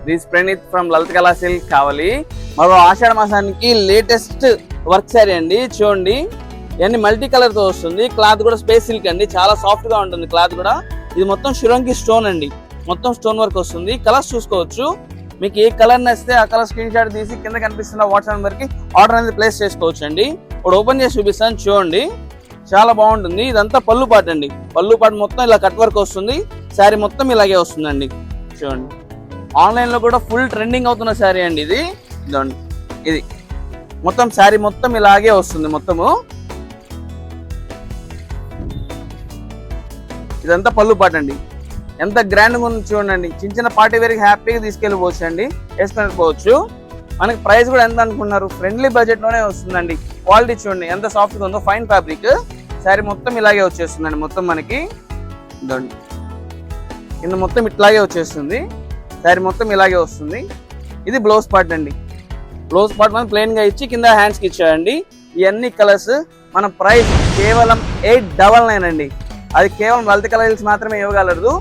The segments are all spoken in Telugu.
దిస్ ప్రణీత్ ఫ్రమ్ లలిత కళా సిల్క్ కావాలి. మరో ఆషాఢ మాసానికి లేటెస్ట్ వర్క్ శారీ అండి. చూడండి, ఇవన్నీ మల్టీ కలర్ తో వస్తుంది. క్లాత్ కూడా స్పేస్ సిల్క్ అండి, చాలా సాఫ్ట్ గా ఉంటుంది క్లాత్ కూడా. ఇది మొత్తం షురంకి స్టోన్ అండి, మొత్తం స్టోన్ వర్క్ వస్తుంది. కలర్స్ చూసుకోవచ్చు, మీకు ఏ కలర్ నచ్చితే ఆ కలర్ స్క్రీన్ షాట్ తీసి కింద కనిపిస్తున్న వాట్సాప్ నెంబర్ కి ఆర్డర్ అనేది ప్లేస్ చేసుకోవచ్చు అండి. ఇప్పుడు ఓపెన్ చేసి చూపిస్తాను, చూడండి చాలా బాగుంటుంది. ఇదంతా పళ్ళు పాట అండి, పళ్ళు పాట మొత్తం ఇలా కట్ వర్క్ వస్తుంది. శారీ మొత్తం ఇలాగే వస్తుందండి. చూడండి, ఆన్లైన్ లో కూడా ఫుల్ ట్రెండింగ్ అవుతున్న శారీ అండి ఇది. ఇదండి, ఇది మొత్తం శారీ మొత్తం ఇలాగే వస్తుంది. మొత్తము ఇదంతా పళ్ళు పాట అండి, ఎంత గ్రాండ్గా ఉంది చూడండి. చిన్న చిన్న పార్టీ వేర్కి హ్యాపీగా తీసుకెళ్ళిపోవచ్చు అండి, వేసుకొని పోవచ్చు. మనకి ప్రైస్ కూడా ఎంత అనుకున్నారు, ఫ్రెండ్లీ బడ్జెట్ లోనే వస్తుందండి. క్వాలిటీ చూడండి ఎంత సాఫ్ట్గా ఉందో, ఫైన్ ఫ్యాబ్రిక్. శారీ మొత్తం ఇలాగే వచ్చేస్తుందండి. మొత్తం మనకి ఇదండి కింద మొత్తం ఇట్లాగే వచ్చేస్తుంది. శారీ మొత్తం ఇలాగే వస్తుంది. ఇది బ్లౌజ్ పార్ట్ అండి. బ్లౌజ్ పార్ట్ మనం ప్లెయిన్ గా ఇచ్చి కింద హ్యాండ్స్ కి ఇచ్చాయండి. ఇవన్నీ కలర్స్ మన ప్రైస్ కేవలం 899 అండి. అది కేవలం లలిత కళా సిల్క్స్ మాత్రమే ఇవ్వగలరు.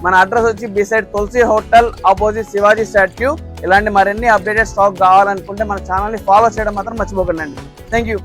మన అడ్రస్ వచ్చి బిసైడ్ తులసి హోటల్ ఆపోజిట్ శివాజీ స్టాట్యూ. ఇలాంటి మరిన్ని అప్డేటెడ్ స్టాక్ కావాలనుకుంటే మన ఛానల్ని ఫాలో చేయడం మాత్రం మర్చిపోకండి. Thank you.